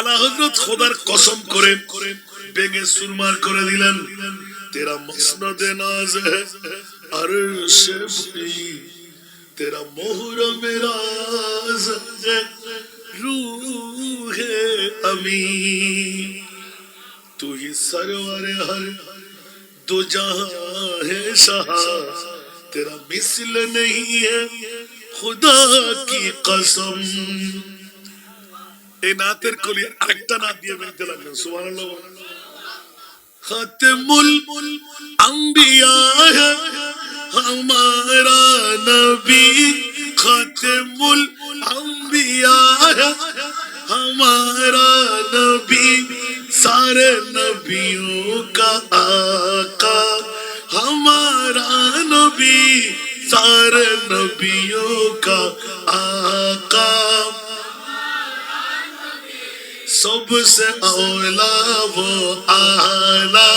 আলা হযরত খোদার কসম করে বেগে সুরমার করে দিলেন, তেরা মসনদে নাজ হ্যায় আরশ বরি, তেরা মোহরম রাজ হ্যায় रूहे अमी, तू ही सरवर हर दो जहां है शहा, तेरा मिसल नहीं है खुदा की कसम। এই নাতের কলি আরেকটা নাত দিয়ে বলতে লাগলেন সুবহানাল্লাহ। খাতেমুল আম্বিয়া है हमारा नबी, खातेमुल अंबिया है हमारा नबी, सारे नबियों का आका हमारा नबी, सारे नबियों का आका, सबसे औला वो आला,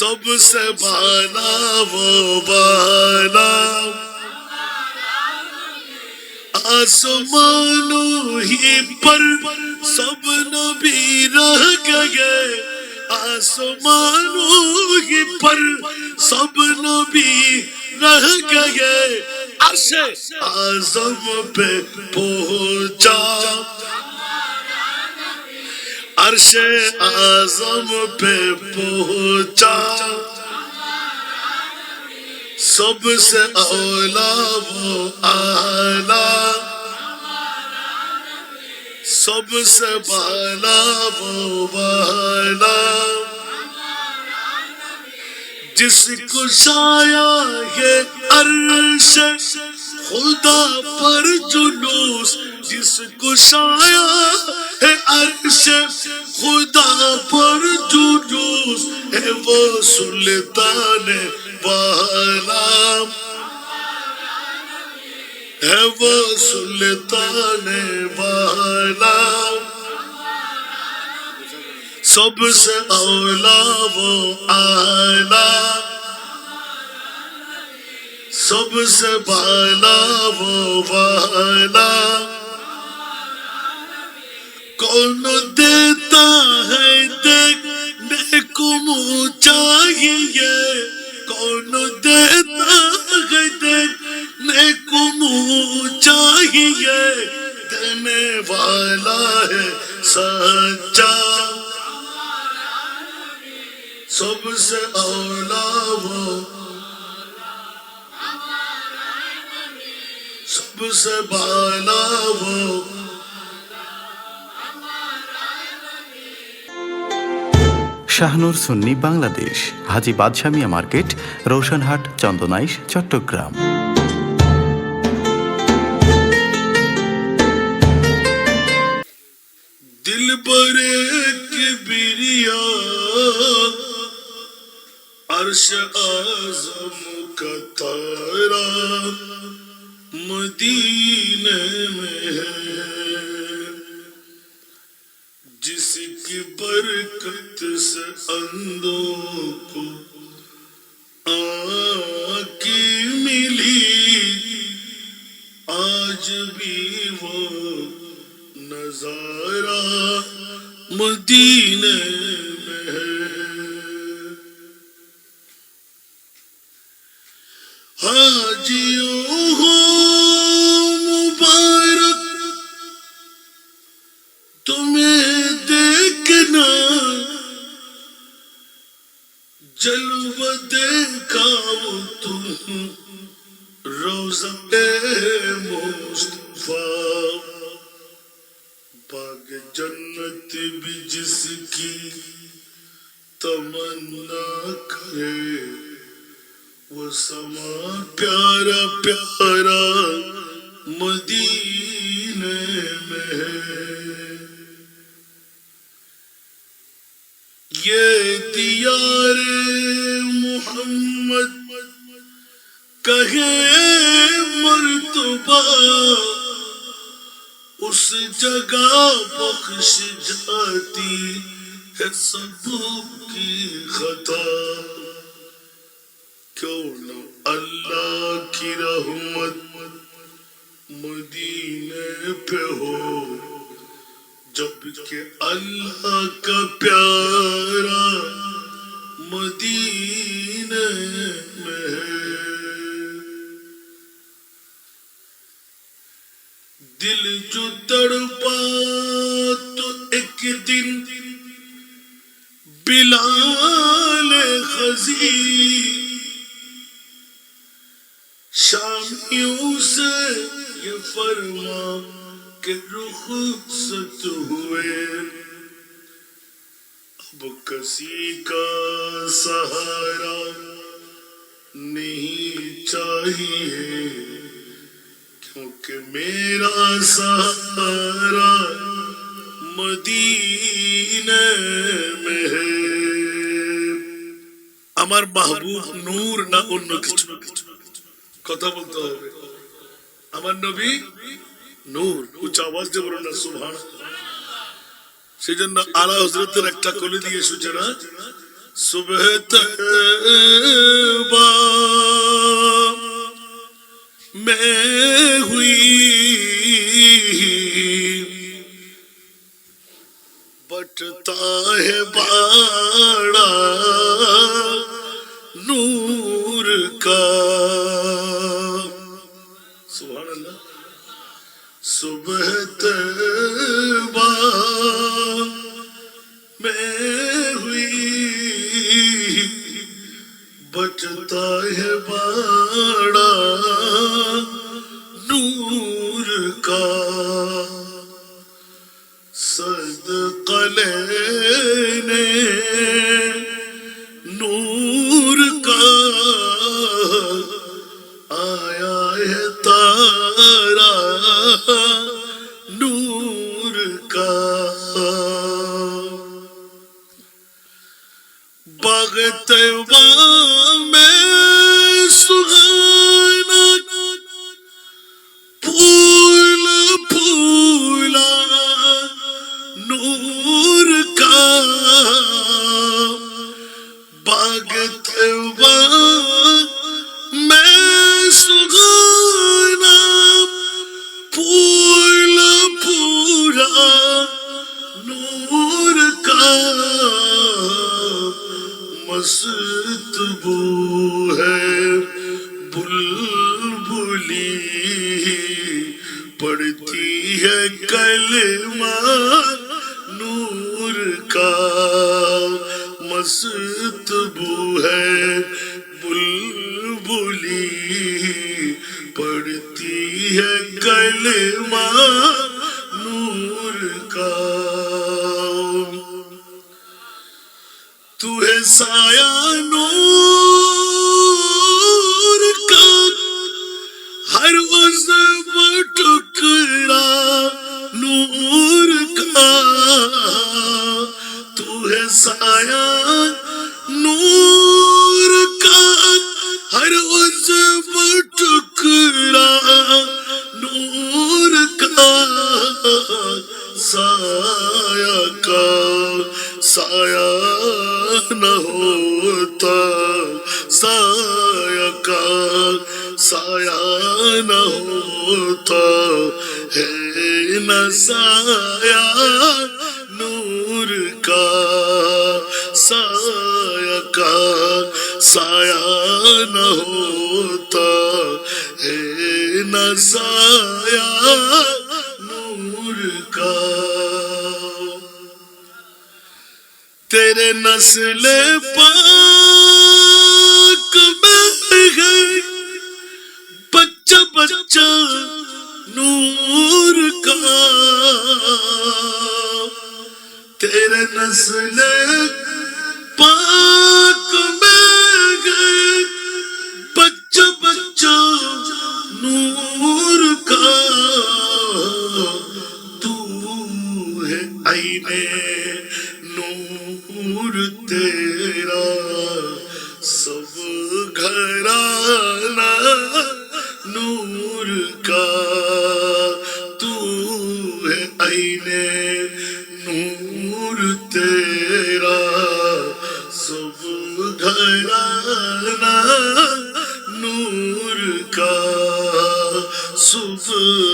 सबसे बाला वो बाला, आसमानों ही पर सब नबी रह गए, आसमानों ही पर सब नबी रह गए, अर्शे आज़म पे पहुंचा, अर्शे आज़म पे पहुंचा, सबसे औला वो आला, सबसे बाला वो बाला, जिसको साया है अर्श खुदा पर जुलूस, जिसको साया है अर्श खुदा पर जुलूस, है वो सुल्तान वाला, है वो सुल्तान वाला, सबसे औला वो आला, सबसे बाला वो वाला, कौन देता है देखने को मुँह चाहिए, कौन देता है देखने को मुँह चाहिए, देने वाला है सच्चा, सबसे औला वो, सबसे बाला वो। শাহনূর সুন্নি বাংলাদেশ, হাজী বাদশাহ মিয়া মার্কেট, রোশনহাট, চন্দনাইশ, চট্টগ্রাম। दिल बरे किबरिया अर्श आज़म का तारा मदीने में है, जिसकी बरकत से अंधों को आँखी मिली, आज भी वो नजारा मदीने में है। हाजियों हो मुबारक तुम्हें देखना, जलवा देखाओ तुम रोज़े मुस्तफा, बाग जन्नत भी जिसकी तमन्ना करे, वो समा प्यारा प्यारा मदीने में है। ये दियारे मोहम्मद कहे मर्तबा, उस जगह बख्श जाती है सबकी खता, क्यों न अल्लाह की रहमत मदीने पे हो जब के अल्लाह का प्यारा मदीने में है। दिल जो तड़पा तो एक दिन बिलाल खजी शामियों से ये फरमा के रुखसत हुए, अब किसी का सहारा नहीं चाहिए, क्योंकि मेरा सहारा मदीने में है। আমার মাহবুব নূর না অন্য কিছু, কথা বলতে হবে। আমার নবী নূর, উচ্চ আওয়াজ দিয়ে বলুন না সুবহানাল্লাহ। সেই জন্য আলা হযরতের একটা কলি দিয়ে সূচনা, সুবহ তওবা में हुई बटता है बाड़ा नूर का। सुभान अल्लाह। सुबह तौबा में हुई बटता है बाड़ा नूर का, सदका लेने नूर का आया है तारा नूर का। बाग़ तौबा में सुहाना फूल फूला नूर का, बाग़ तौबा में सुहाना फूल फूला नूर का, मस्त बू है बुलबुली पढ़ती है कलमा नूर का, मस्त बू है बुलबुली पढ़ती है कलमा नूर का। तू है साया नूर का हर उज़्व टुकड़ा नूर का, तू है साया नूर का हर उज़्व टुकड़ा नूर का, साया का साया न होता, साया का साया न होता है न साया नूर का, साया का साया न होता है न साया नूर का। तेरे नस्ल पाक में है बच्चा बच्चा नूर का, तेरे नस्ल पाक में है बच्चा बच्चा नूर का, तू है आईने नूर तेरा सब घराना नूर का, तू है आईने नूर तेरा सब घराना नूर का। सुबह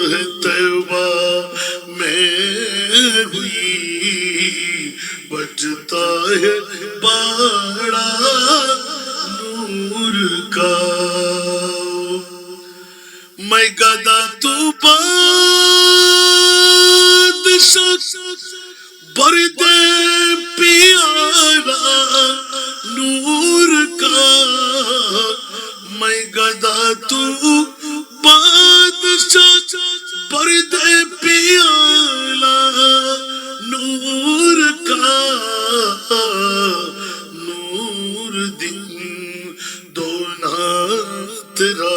हुई बजता है बाड़ा नूर का मैं गदा तू बादशाह बरदे प्यारा नूर का मैं गदा तू बादशाह बरदे प्याला नूर का नूर दिन दोना तेरा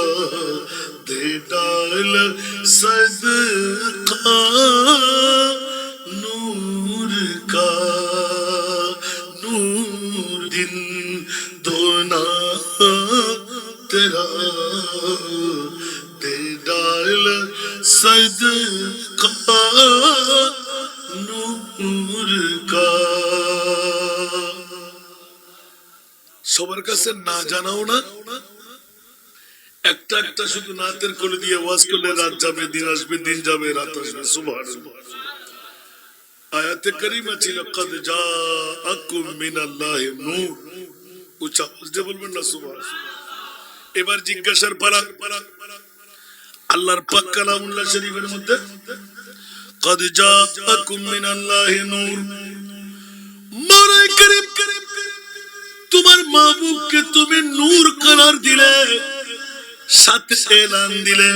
दे डाल सदका नूर का नूर दिन दोना तेरा दे डाल सदका नूर का সবার কাছে না জানাও না একটা একটা শুধু নাতের কোলে দিয়ে ওয়াজ করলে রাত যাবে দিন আসবে দিন যাবে রাত আসবে সুবহানাল্লাহ আয়াতে কারিমা ছিল কদ জাআকুম মিনাল্লাহি নূর উচ্চ আওয়াজ দিয়ে বলবেন না সুবহানাল্লাহ এবার জিজ্ঞাসার পালা আল্লাহর পাক কালামুল্লাহ শরীফের মধ্যে কদ জাআকুম মিনাল্লাহি নূর মাওলাই করিম তোমার মাহবুবকে তুমি নূর করার দিলে সাথে এলান দিলে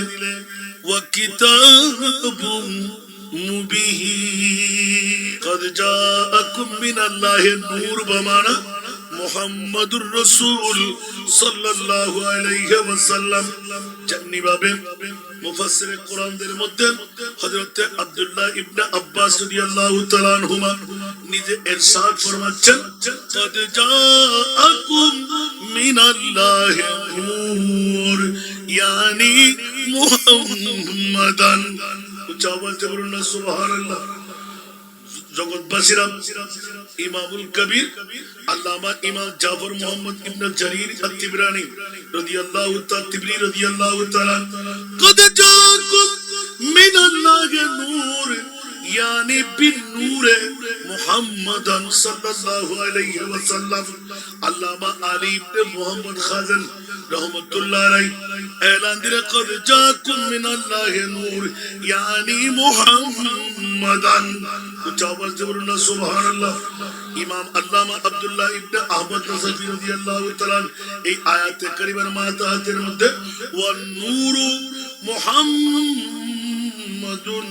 ওয়া কিতাবুম মুবিন কদ জাআকুম মিনাল্লাহি নূর বমানা মুহাম্মাদুর রাসূল সাল্লাল্লাহু আলাইহি ওয়াসাল্লাম জানি ভাবে মুফাসসিরে কোরআনদের মধ্যে হযরত আব্দুল্লাহ ইবনে আব্বাস রাদিয়াল্লাহু তাআলা আনহুমা নিজে ইরশাদ ফরমাচ্ছেন কদ জাআকুম মিনাল্লাহি নূর ইয়ানি মুহাম্মাদান উচ্চ আওয়াজে বলুন না সুবহানাল্লাহ জগৎবাসীরা ইমামুল কবির আল্লামা ইমাম জাফর মুহাম্মদ ইবনে জারির আত-তিবরানি রাদিয়াল্লাহু তাআলা তিবরি রাদিয়াল্লাহু তাআলা কদ জাআকুম মিনাল্লাহি নূর ইয়ানি বিন নূরে মুহাম্মাদান সাল্লাল্লাহু আলাইহি ওয়াসাল্লাম আল্লামা আলী ইবনে মুহাম্মদ খাজান রহমাতুল্লাহ আলাইহি এলান দিলে কদ জাআকুম মিনাল্লাহি নূর ইয়ানি মুহাম্মাদান উচ্চাবাস দিয়ে বলুন না সুবহানাল্লাহ ইমাম আল্লামা আব্দুল্লাহ ইবনে আহমদ নাসাফি রাদিয়াল্লাহু তাআলা এই আয়াতে কারিমার মাতাহাতের মধ্যে ওয়ান নূরু মুহাম্মাদুন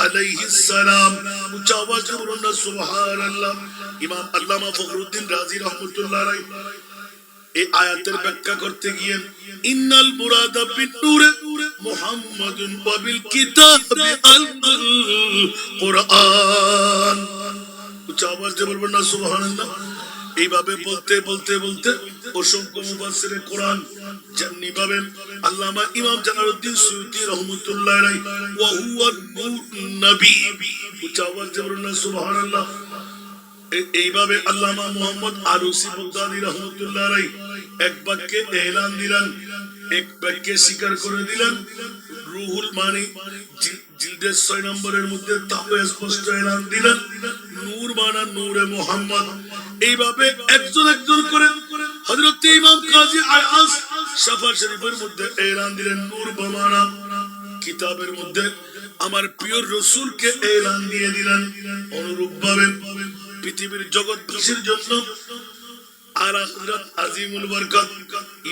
আলাইহিস সালাম উচ্চাবাস দিয়ে বলুন না সুবহানাল্লাহ ইমাম আল্লামা ফখরুদ্দিন রাজি রাহমাতুল্লাহ আলাইহি এই আয়াতের ব্যাখ্যা করতে গিয়ে ইন্নাল মুরাদা বিন নূরে মুহাম্মাদুন ওয়া বিল কিতাবি আল কুরআন উচ্চ আওয়াজ দিয়ে বলবেন না সুবহানাল্লাহ এইভাবে বলতে বলতে বলতে অসংখ্য মুফাসসিরে কোরআন যেমনি ভাবে আল্লামা ইমাম জালালউদ্দিন সুয়ুতী রাহমাতুল্লাহ আলাইহি ওয়া হুয়া নূরুন নবী উচ্চ আওয়াজ দিয়ে বলবেন না সুবহানাল্লাহ এইভাবে আল্লামা মুহাম্মদ আরুসি বুগদাদি রাহমাতুল্লাহ আলাইহি এক বাক্যে এলান দিলেন এক বাক্যে স্বীকার করে দিলেন রুহুল মানি জিলদের 6 নম্বরের মধ্যে তাও স্পষ্ট এলান দিলেন নূর মানা নূরে মুহাম্মদ এইভাবে একজন একজন করে হযরত ইমাম কাজী আয়াস শাফা শরীফের মধ্যে এলান দিলেন নূর বমানা কিতাবের মধ্যে আমার প্রিয় রাসূলকে এলান দিয়ে দিলেন অনুরূপ ভাবে পৃথিবীর জগৎবাসীর জন্য আলা হযরত আজিমুল বরকত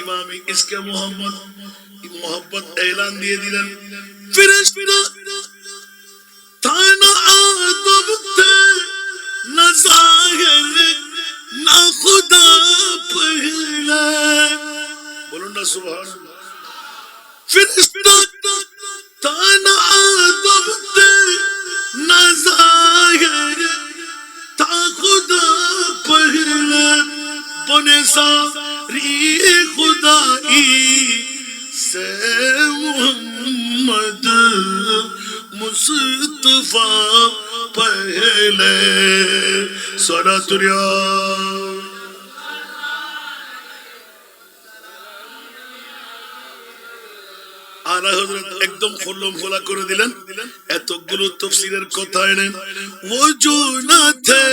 ইমাম ইসকে মোহাম্মদ এলান দিয়ে দিলেন ফেরেশতা তানা আদম তে না জাহির না খুদা পহলে বলুন না সুবহানাল্লাহ ফেরেশতা তানা আদম তে না জাহির তা খুদা পহলে বনে সারি খুদাই সে মুহাম্মদ মুস্তাফা পহলে সরাতুরিয়া আর আলা হযরত একদম খোলম খোলা করে দিলেন, এতগুলো তাফসীরের কথা এনেন। ও जो न थे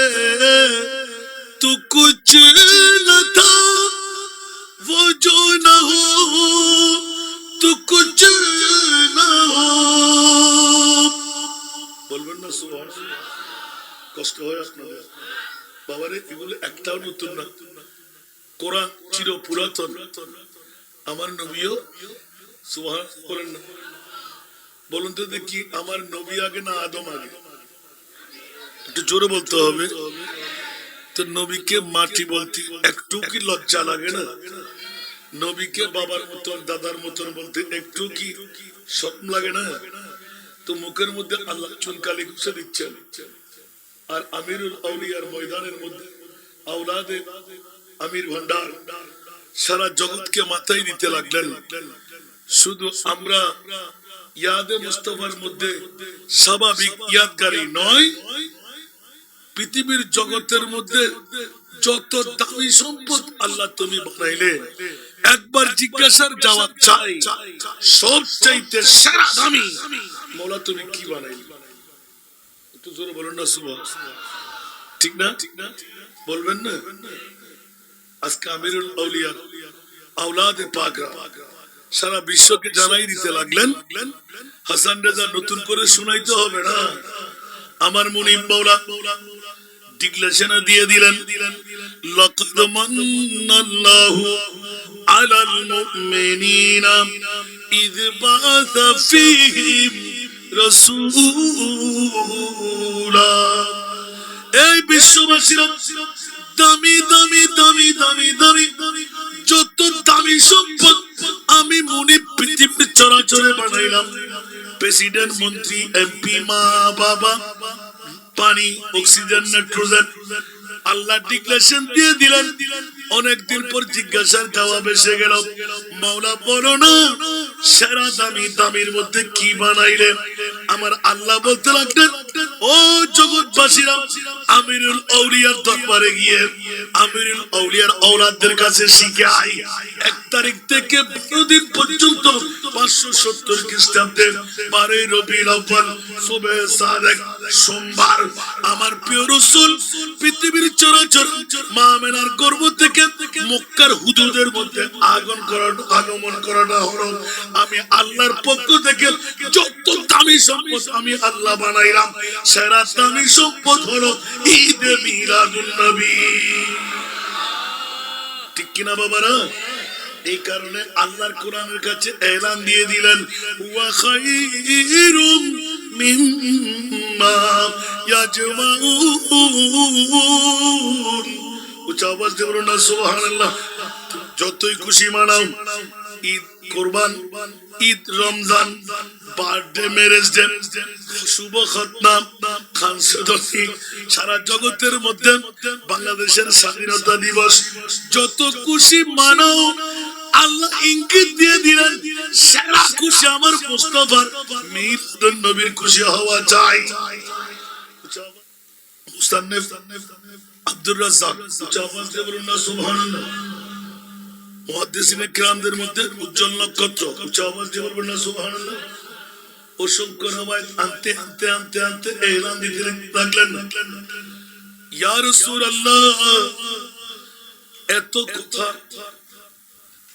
तो कुछ न था, वो जो न हो तो कुछ न हो। বলবেন না সুবহানাল্লাহ? কষ্ট হয় আপনাদের বাবারে, এগুলো একটাও নতুন না। কোরআন চির পুরাতন। আমার নবীও সুবহানাল্লাহ বলেন না? বলুন তো দেখি, আমার নবী আগে না আদম আগে? একটু জোরে বলতে হবে। তো নবীকে মাটি বলতে একটু কি লজ্জা লাগে না? নবীকে বাবার মতন দাদার মতন বলতে একটু কি শরম লাগে না? তো মুখের মধ্যে আল্লাহ চুনকালি ঘুষে দিচ্ছেন, আর আমিরুল আউলিয়ার ময়দানের মধ্যে আওলাদে আমির ভান্ডার সারা জগৎকে মাথায় দিতে লাগলেন। শুধু আমরা ইয়াদে মুস্তাফার মধ্যে স্বাভাবিক ইয়াদগারি নয়, পৃথিবীর জগতের মধ্যে যত দামি সম্পদ আল্লাহ তুমি বানাইলে, একবার জিজ্ঞাসার জবাব চাই, সবচাইতে সেরা দামি মওলা তুমি কি বানাইলে? একটু জোরে বলুন না সুবহানাল্লাহ। ঠিক না? বলবেন না? আজকে আমিরুল আউলিয়া আওলাদে পাকরা সারা বিশ্বকে জানাই দিতে লাগলেন। হাসান রেজা নতুন করে শুনাইতে হবে না। আমার মুনিব মাওলা ডিক্লেরেশন দিয়ে দিলেন, লাকাদ মান্নাল্লাহু আলাল মুমিনিনা ইয বাআসা ফীহিম রাসূলা। এই বিশ্ববাসীরা দামি দামি দামি দামি দামি যত দামি সম্পদ আমি মুনিব পৃথিবীর চরাচরে বানাইলাম। প্রেসিডেন্ট, মন্ত্রী, এমপি, মা বাবা, পানি, অক্সিজেন, নাইট্রোজেন, আল্লাহ ডিক্লেরেশন দিয়ে দিলেন। অনেকদিন পর জিজ্ঞাসার জবাব এসে গেল, মাওলা বলো না সেরা দামি দামির মধ্যে কি বানাইলে? আমার আল্লাহ বলতে লাগলেন, ও জগৎবাসীরা, আমিরুল আউলিয়ার দরবারে গিয়ে আমিরুল আউলিয়ার আওলাদদের কাছে শিখে আই। 1 তারিখ থেকে 12 দিন পর্যন্ত 570 খ্রিস্টাব্দে 12 রবিউল আউয়াল সুবহে সাদেক সোমবার আমার প্রিয় রাসূল পৃথিবীর চরাচর মা আমেনার গর্ভ থেকে মক্কার হুদুদের মধ্যে আগমন করাটা হলো আমি আল্লাহর পক্ষ থেকে যত দামি সম্পদ আমি আল্লাহ বানাইলাম, সেরা দামি সম্পদ হলো ঈদে মিলাদুন নবী। ঠিক কিনা বাবারা? এই কারণে আল্লাহর কোরআনের কাছে এলান দিয়ে দিলেন, ওয়া খায়রুম মিম্মা ইয়াজমাউন। উচ্চ আওয়াজ দিয়ে বলুন না সুবহানাল্লাহ। যতই খুশি মানাও, Eid, Qurban, Eid, Ramzan, birthday, marriage day, শুভ খতনা, খানসদী, সারা জগতের মধ্যে বাংলাদেশের স্বাধীনতা দিবস যত খুশি মানাও, আল্লাহ ইঙ্গিত দিয়ে দিলেন সেরা খুশি আমার মুস্তাফার মিলাদুন নবীর খুশি হওয়া চাই। মুস্তান্নিফ আব্দুর রাজ্জাক উচ্চ আওয়াজ দিয়ে বলুন না সুবহানাল্লাহ। মুহাদ্দিসিনে কিরামদের মধ্যে উজ্জ্বল নক্ষত্র, উচ্চ আওয়াজ দিয়ে বলবেন না সুবহানাল্লাহ। অসংখ্য রওয়ায়াত আনতে আনতে আনতে আনতে এলান দিতে লাগলেন, ইয়া রাসূলুল্লাহ, এত কথা,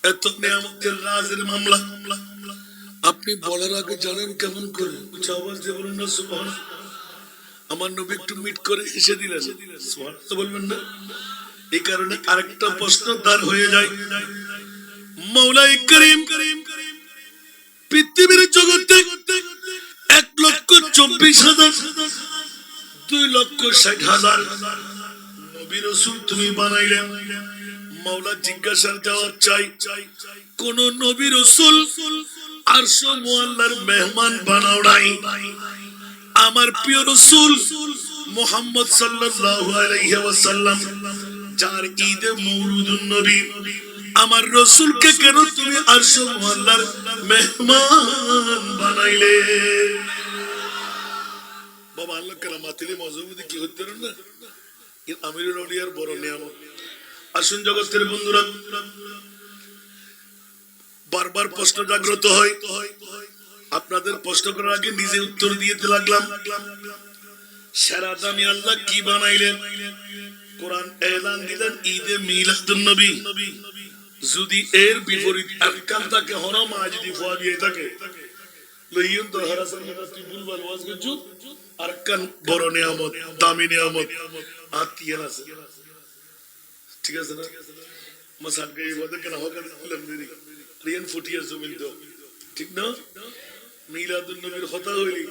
এত নিয়ামতের রাজের মামলা আপনি বলার আগে জানেন কেমন করে? উচ্চ আওয়াজ দিয়ে বলুন না সুবহানাল্লাহ। আমার নবী একটু মিট করে এসে দিলেন, সুবহানাল্লাহ বলবেন না? এই কারণে আরেকটা প্রশ্ন দাঁড় হয়ে যায়, মাওলাই করিম পৃথিবীর জগতে 1,24,000 2,60,000 নবী রাসূল তুমি বানাইলেন। মাওলা জিজ্ঞাসার জবাব চাই, কোন নবী রাসূল আরশ মুআল্লার মেহমান বানাও নাই? আমার প্রিয় রাসূল মুহাম্মদ সাল্লাল্লাহু আলাইহি ওয়াসাল্লাম, যার ঈদে মওলুদুন নবী, আমার রাসূলকে কেন তুমি আরশ মুআল্লার মেহমান বানাইলে? বাবা আল্লাহ কারামাতিলে মজবুদি কি হতে পারে না? এই আমিরুল আউলিয়ার বড় নিয়ামত। আসুন জগতের বন্ধুরা, বারবার প্রশ্ন জাগ্রত হয়, আপনাদের প্রশ্ন করার আগে নিজে উত্তর দিতে লাগলাম। সেরা দামি আল্লাহ কি বানাইলেন? কোরআন এলান দিলেন ঈদে মিলাদুন নবী। যদি এর বিপরীত আরকান থাকে, হরাম যদি ফুয়া দিয়ে থাকে, লইয়ন তো হারাসান তুই ভুলভাল ওয়াজ করছু। আরকান বড় নিয়ামত, দামি নিয়ামত, আত্মীয় আছে, ঠিক আছে না? মসান কে ওয়াদে কেন হকার দিলাম দেরি রিয়ান ফুটিয়া জমিন তো ঠিক না? মিলাদুন নবীর কথা হইলি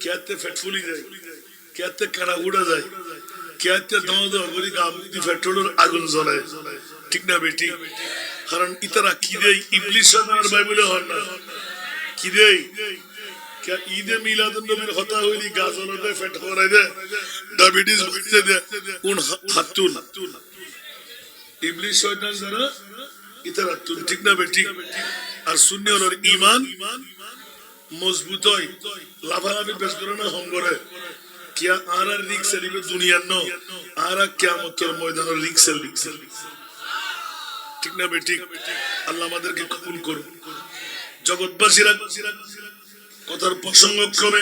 কেতে ফেট ফুলি যায়, কেতে কানা উড়া যায়, কেতে দাও দাও করে গামতি পেট্রোলের আগুন জ্বলে, ঠিক না বেটি? কারণ ইতারা কি দেয় ইবলিস আর বাইবেলে হন না কি দেয়? ঈদে মিলাদুন নবীর কথা হইলি গাজল দে ফেট করাই দে ডায়াবেটিস হইতে দে কোন হাতুন ইবলিস শয়তান যারা ইতারা তুন, ঠিক না বেটি? আর সুন্নি হলোর ঈমান মজবুত হয়, লাফালাফি বেশ করে না হম করে কিয়া আর রিক্স এলিবে দুনিয়ার ন আর কিয়ামতের ময়দানের রিক্স, ঠিক না বেটি? আল্লাহ আমাদেরকে কবুল করুন। জগৎবাসীরা কথার প্রসঙ্গ ক্রমে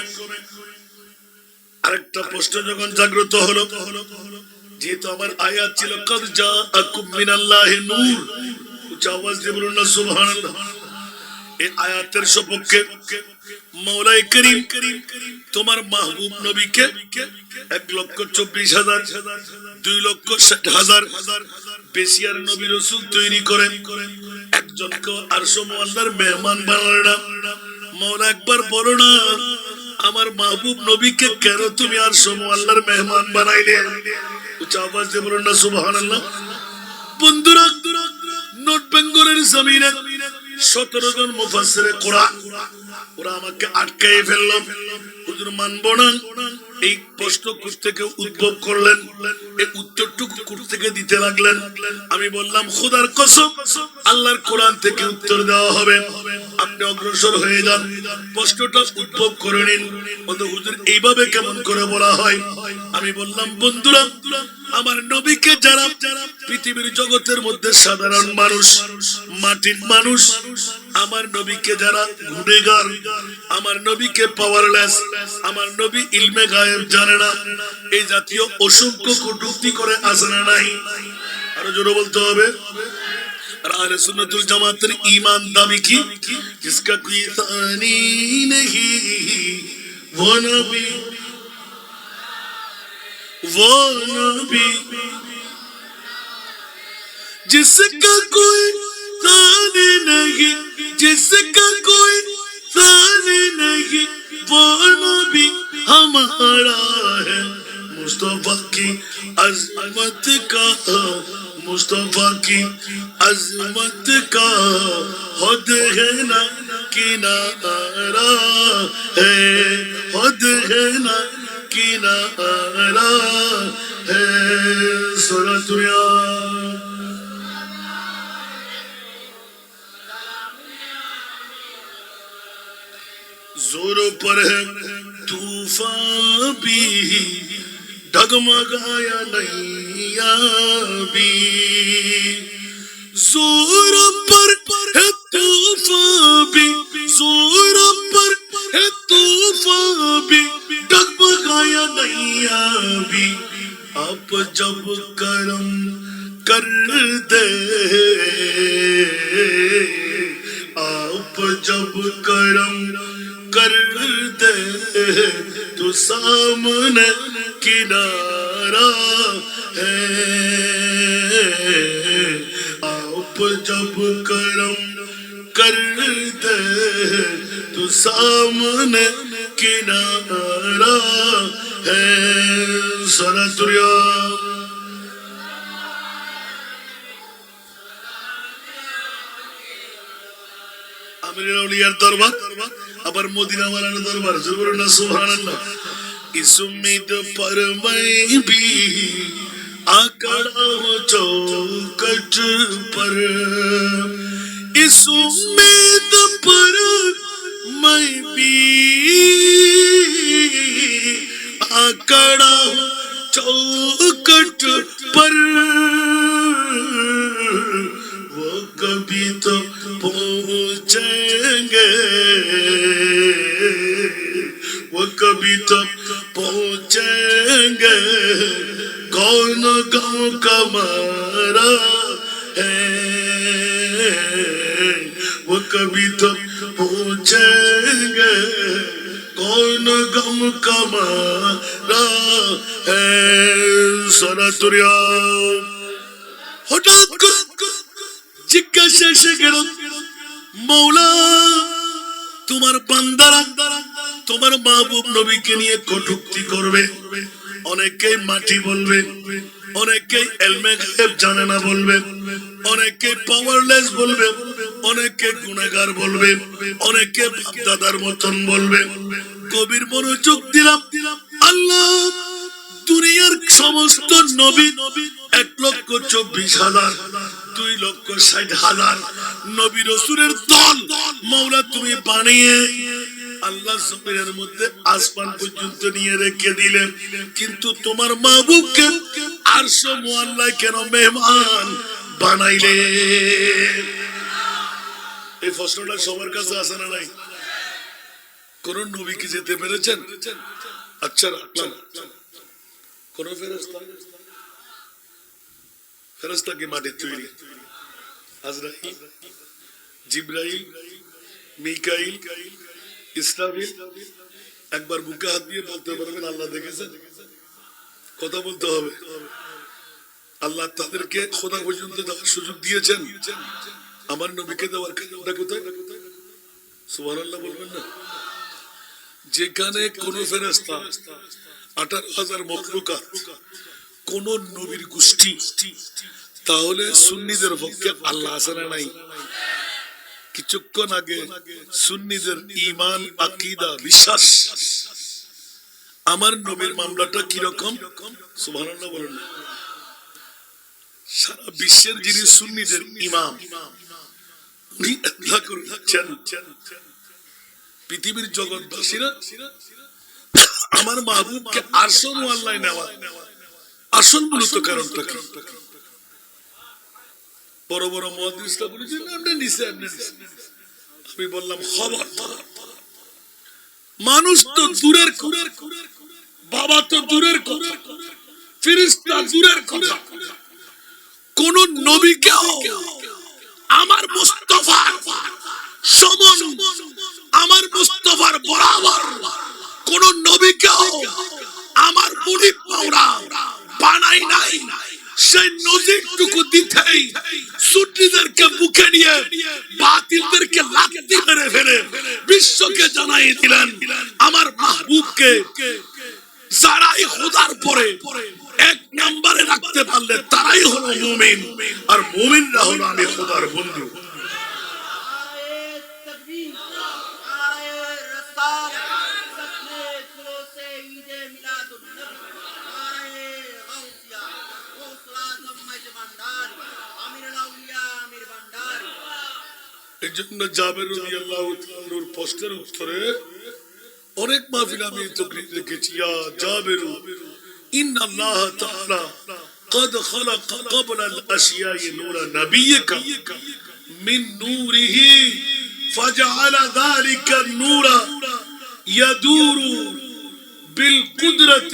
আরেকটা প্রশ্ন যখন জাগ্রত হলো, যেহেতু আমার আয়াত ছিল কদ জাআকুম মিনাল্লাহি নূর, উচ্চ আওয়াজ দিয়ে বলুন না সুবহানাল্লাহ। এই আয়াতের সপক্ষে মওলাই করিম তোমার মাহবুব নবীকে 1,24,000 2,60,000 বেশিয়ার নবী রাসূল তৈরি করেন, একজনকে আরশ মুআল্লার মেহমান বানালেন। মওলা একবার বলো না আমার মাহবুব নবীকে কেন তুমি আরশ মুআল্লার মেহমান বানাইলে? উচ্চ আওয়াজ দিয়ে বলুন না সুবহানাল্লাহ। বন্ধুরা, নর্থ বেঙ্গলের জমিনে 17 জন মুফাসসিরে কোরআন ওরা আমাকে আটকাই ফেলল, হুজুর মানব না। এই প্রশ্ন কোথ থেকে উদ্ভব করলেন, এই উত্তরটুকু কোথ থেকে দিতে লাগলেন? আমি বললাম খোদার কসম আল্লাহর কোরআন থেকে উত্তর দেওয়া হবে, আপনি অগ্রসর হয়ে যান, প্রশ্নটা উদ্ভব করে নিন। হুজুর এইভাবে কেমন করে বলা হয়? আমি বললাম বন্ধুরা, আমার নবীকে যারা পৃথিবীর জগতের মধ্যে সাধারণ মানুষ, মাটির মানুষ, আমার নবীকে যারা গুনেগার, আমার নবীকে পাওয়ারলেস, আমার নবী ইলমে গায়েব জানে না, এই জাতীয় অসংখ্য কটূক্তি করে আসে না নাই? আরো জোরে বলতে হবে। আর আহলে সুন্নাতুল জামাতের ঈমান দাবি কি? जिसका कोई तानी नहीं वो नबी जिसका कोई तानी नहीं, जिसका कोई तानी नहीं वो नबी हमारा है। मुस्तफा की अजमत का, मुस्तफा की अजमत का खुद है ना किनारा है, खुद है ना किनारा है। सुरतुया जोर पर है तूफान भी, डगमगाया नैया भी, जोर पर है तूफान भी, जोर पर है तूफान भी, डगमगाया नैया भी। आप जब करम कर दे, आप जब करम कर दे तो सामने किनारा है। आप जब करम कर दे तो सामने किनारा है। सरतुरिया আমিরের আউলিয়ার দরবার, আবার মদিনা ওয়ালার দরবার। জোরে না সুবহানাল্লাহ। इस उम्मीद पर मैं भी आकड़ा हूँ चौखट पर, इस उम्मीद पर मैं भी आकड़ा हूँ चौखट पर। वो कभी तो पहुँच कभी तो पहुंचेंगे कौन गाँव का मारा है वो कभी तो पहुंचेंगे कौन गम का मारा है सारा दुनिया হঠাৎ করে জিজ্ঞাসা এসে গেল মৌলা তোমার বান্দারা তোমার মাহবুব নবীকে নিয়ে কটূক্তি করবে অনেকেই মাটি বলবে অনেকেই ইলমে গায়েব জানে না বলবে অনেকে পাওয়ারলেস বলবে অনেকে গুনাহগার বলবে অনেকে বাপদাদার মতন বলবে কবির মনোযোগ দিলাম আল্লাহ দুনিয়ার সমস্ত নবী 1,24,000 2,60,000 নবী রাসূলের দল মাওলা তুমি বানিয়ে আল্লাহ জমিনের মধ্যে আসমান পর্যন্ত নিয়ে রেখে দিলেন কিন্তু তোমার মাহবুবকে আরশ মুআল্লায় কেন মেহমান বানাইলে এই প্রশ্নটা সবার কাছে আছে না নাই কোন নবী কি যেতে পেরেছেন আচ্ছা রাখলাম কোন ফেরেশতা কি মাটির তৈরি আজরাইল জিবরাইল মিকাইল ইসরাফিল একবার বুকে হাত দিয়ে বলতে পারবেন আল্লাহ দেখেছেন কথা বলতে হবে আল্লাহ তাদেরকে খোদা পর্যন্ত দেওয়ার সুযোগ দিয়েছেন আমার নবীকে দেওয়ার কারণটা কোথায় সুবহানাল্লাহ বলবেন না যেখানে কোন ফেরেশতা 18,000 মখলুকাত কোন নবীর গোষ্ঠী তাহলে সুন্নিদের পক্ষে আল্লাহ আছে না নাই কিছুক্ষণ আগে সুন্নিদের ঈমান আকীদা বিশ্বাস আমার নবীর মামলাটা কি রকম সুবহানাল্লাহ বলেন সারা বিশ্বের যিনি সুন্নিদের ইমাম উনি আল্লাহ করে যাচ্ছেন পৃথিবীর জগৎবাসীরা আমার মাহবুবকে আরশ মুআল্লায় নেওয়া আসল মূলত কারণটা কি বড় বড় মুহাদ্দিসরা বলেছেন আপনি নিচে আমি বললাম খবরদার মানুষ তো দূরের বাবা তো দূরের কথা ফেরেশতা দূরের কথা কোন নবীকেও আমার মুস্তাফার সমান আমার মুস্তাফার বরাবর কোন নবীকেও আমার মুরিদ মাওলা বানাই নাই সেই নজিরটুকু দিতেই সুন্নিদেরকে মুখে নিয়ে বাতিলদেরকে লাথি মেরে ফেলে বিশ্বকে জানাই দিলেন আমার মাহবুবকে যারাই খোদার পরে এক নম্বরে রাখতে পারলে তারাই হলো মুমিন আর মুমিনরা হলো আমি খোদার বন্ধু এজন্য জাবের রাদিয়াল্লাহু তাআলার প্রশ্নের উত্তরে অনেক মাহফিল আমি তাকরীর রেখেছি ইয়া জাবের ইন্নাল্লাহ তাআলা قد خلق قبل الاشياء نور نبيك من نوره فجعل ذلك النور يدور بالقدرة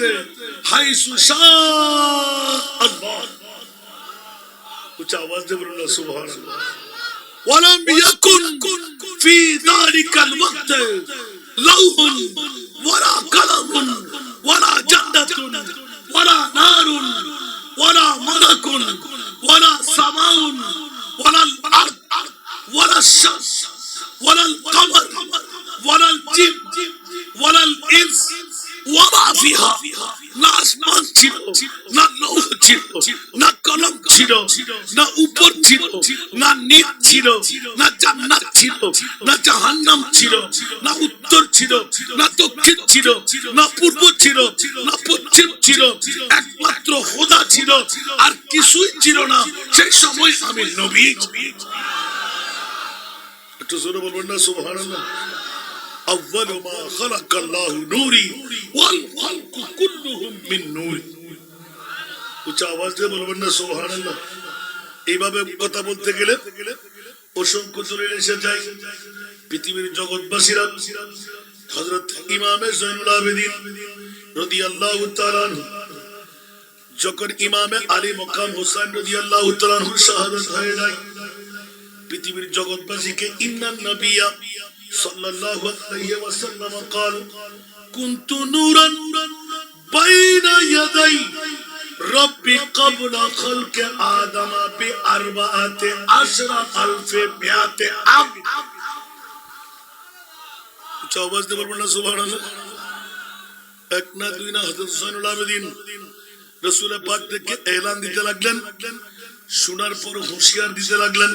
حيث شاء الله कुछ आवाज दे बोलो सुभान अल्लाह ولم يكن في ذلك الوقت لوح ولا قلم ولا جنة ولا نار ولا ملك ولا سماء ولا الأرض ولا الشمس ولا القمر ولا الجن ولا الإنس وما فيها না আসমান ছিল না লৌহ ছিল না কলম ছিল না উপর ছিল না নিচ ছিল না জান্নাত ছিল না জাহান্নাম ছিল না উত্তর ছিল না দক্ষিণ ছিল না পূর্ব ছিল না পশ্চিম ছিল একমাত্র খোদা ছিল আর কিছুই ছিল না সেই সময় আমি নবী একটু জোরে বলবেন না সুবহানাল্লাহ أول ما خلق الله نوري والخلق كلهم من نوري উচ্চ আওয়াজ দিয়ে বলবেন না সুবহানাল্লাহ এইভাবে কথা বলতে গেলে অসংখ্য দলিল এসে যায় পৃথিবীর জগৎবাসীরা হযরত ইমামে জয়নুল আবেদিন রাদিয়াল্লাহু তাআলা যখন ইমামে আলী মকাম হোসেন রাদিয়াল্লাহু তাআলা শাহাদাত হয়ে যায়, পৃথিবীর জগৎবাসীকে ইন্নান নবিয়্যা সাল্লাল্লাহু আলাইহি ওয়াসাল্লাম قال كنت نورا بين يدي ربي قبل خلق آدم ب14,000 عام। আওয়াজ দিয়ে বলবেন না সুবহানাল্লাহ। এক না দুই না, হযরত জয়নুল আবেদিন রাসূল পাক থেকে এলান দিতে লাগলেন, শোনার পর হুঁশিয়ার দিতে লাগলেন,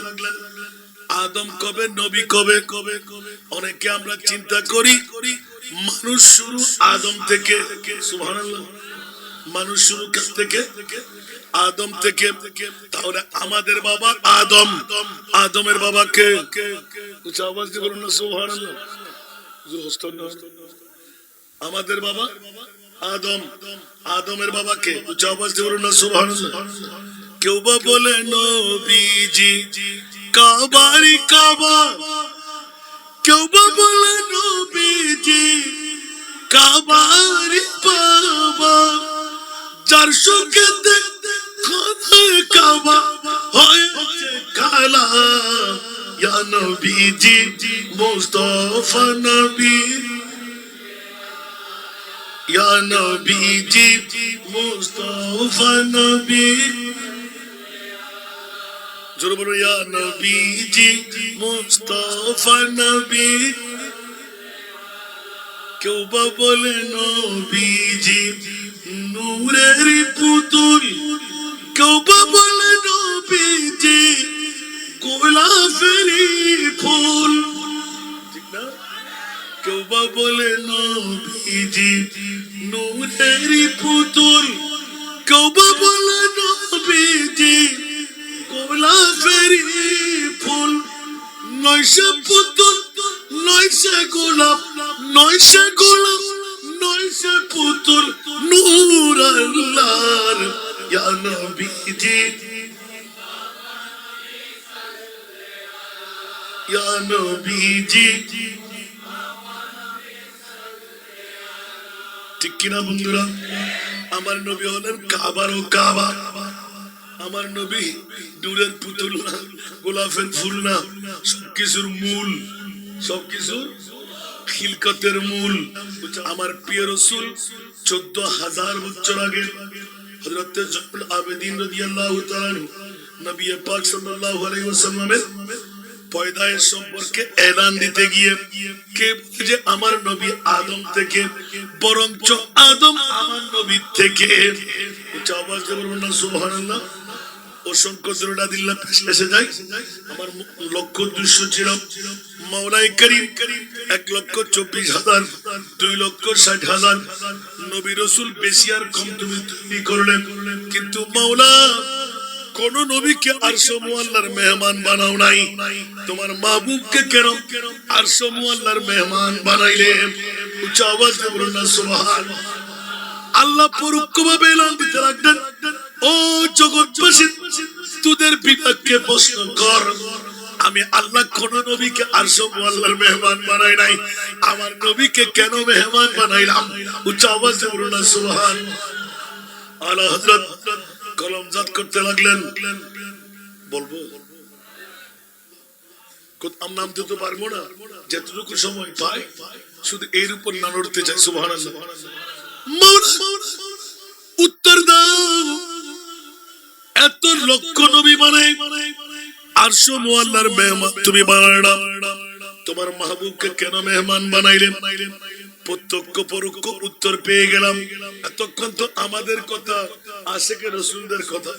আদম কবে, নবী কবে? অনেকে আমরা চিন্তা করি মানুষ শুরু আদম থেকে। সুবহানাল্লাহ। মানুষ শুরু কার থেকে? আদম থেকে। তাহলে আমাদের বাবা আদম, আদমের বাবা কে? উচ্চ আওয়াজ দিয়ে বলুন না সুবহানাল্লাহ। আমাদের বাবা আদম, আদমের বাবা কে? উচ্চ আওয়াজ দিয়ে বলুন না সুবহানাল্লাহ। কেউ বা বলে নবীজি কাবারি কাবা, কেউ বা বলে নবীজি কাবারি বাবা, যার সঙ্গে খোদায় কাবা হয়েছে কালা, ইয়া নবীজি মুস্তাফা নবী, ইয়া নবীজি মুস্তাফা নবী, জোরে বলো ইয়া নবীজি মুস্তাফা নবী। কেউ বা বলে নবীজি নূরের পুতুল, কেউ বা বলে নবীজি গোলাপের ফুল, ঠিক না? কেউ বা বলে নবীজি নূরের পুতুল, কেউ বা বলে নবীজি গোলাপের ফুল। নয় সে পুতুল, নয় সে গোলাপ, নয় সে গোলাপ, নয় সে পুতুল, নূর আল্লাহর ইয়া নবীজি, ইয়া নবীজি। ঠিক কিনা বন্ধুরা? আমার নবী হলেন কাবারও কাবা। আমার নবী নূরের পুতুল না, গোলাপের ফুল না, সবকিছুর মূল, সবকিছুর খিলকতের মূল। আমার প্রিয় রাসূল 14,000 বছর আগে হযরত জয়নুল আবেদিন রাদিয়াল্লাহু তাআলা নবী পাক সাল্লাল্লাহু আলাইহি ওয়াসাল্লামের পয়দায়ের সম্পর্কে এলান দিতে গিয়ে কে বলে যে আমার নবী আদম থেকে, বরঞ্চ আদম আমার নবী থেকে। উচ্চ আওয়াজ দিয়ে বলবেন না সুবহানাল্লাহ। অসংখ্য দরুদ এসে যায়। আমার লক্ষ্য উদ্দেশ্য ছিল মাওলাই করিম 1,24,000, 2,60,000 নবী রাসূল বেশি আর কম তুমি তৈরি করলেন, কিন্তু মাওলা কোন নবীকে আরশ মুআল্লার মেহমান বানাও নাই, তোমার মাহবুবকে কেন আরশ মুআল্লার মেহমান বানাইলে? উচ্চ আওয়াজ দিয়ে বলুন না সুবহানাল্লাহ। আল্লাহ পরোক্ষভাবে এলান দিতে লাগলেন, ও জগৎবাসী, তোদের বিবেককে প্রশ্ন কর, আমি আল্লাহ কোন নবীকে আরশ মুআল্লার মেহমান বানাই নাই, আমার নবীকে কেন মেহমান বানাইলাম? উচ্চ আওয়াজ দিয়ে বলুন না সুবহানাল্লাহ। আলা হযরত কলমজাত করতে লাগলেন। বলবো নামতে তো পারবো না, যেটুকু সময় পাই শুধু এর উপর না নড়তে চাই। সুবহানাল্লাহ। উত্তর দাও, এত লক্ষ নবী বানাই আরশ মুআল্লার মেহমান তুমি বানালে না, তোমার মাহবুবকে কেন মেহমান বানাইলেন? প্রত্যক্ষ পরোক্ষ উত্তর পেয়ে গেলাম। এতক্ষণ তো আমাদের কথা, আশিকে রাসূলদের কথা,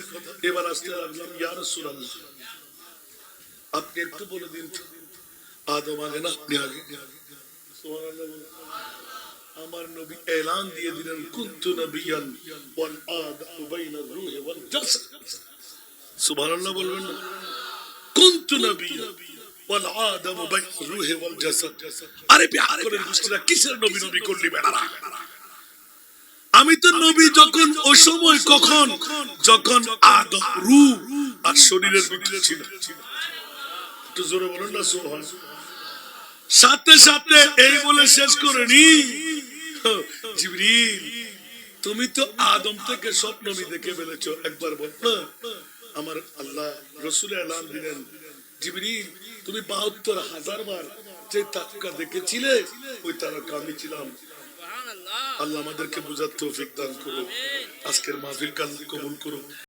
এবার আসতে লাগলাম ইয়া রাসূলুল্লাহ, আপনি একটু বলে দিন, আদম আগে না আপনি আগে? সুবহানাল্লাহ। আমার নবী এলান দিয়ে দিলেন, কুনতু নবিয়ান ওয়াল আদামু বাইনা রূহি ওয়াল জাসাদ। সুবহানাল্লাহ বলবেন না? কুনতু নবিয়ান ওয়াল আদামু বাইনা রূহি ওয়াল জাসাদ। আরে বিহার করে মুশকিলা কিসের নবী নবী করলি বেটারা? আমি তো নবী যখন ওই সময়, কখন? যখন আদম রূহ আর শরীরের ভিতরে ছিল। একটু জোরে বলেন না সুবহানাল্লাহ। সাথে সাথে এই বলে শেষ করেনি, জিবরিল তুমি তো আদম থেকে স্বপ্ন দেখে ফেলেছো, একবার বল না। আমার আল্লাহ রসুল এলান দিলেন, জিবরিল তুমি ৭২,০০০ বার যে তারকা দেখেছিলে ওই তারকা আমি ছিলাম। আল্লাহ আমাদেরকে বুঝার তৌফিক দান করুন, আজকের মাহফিল কবুল করুন।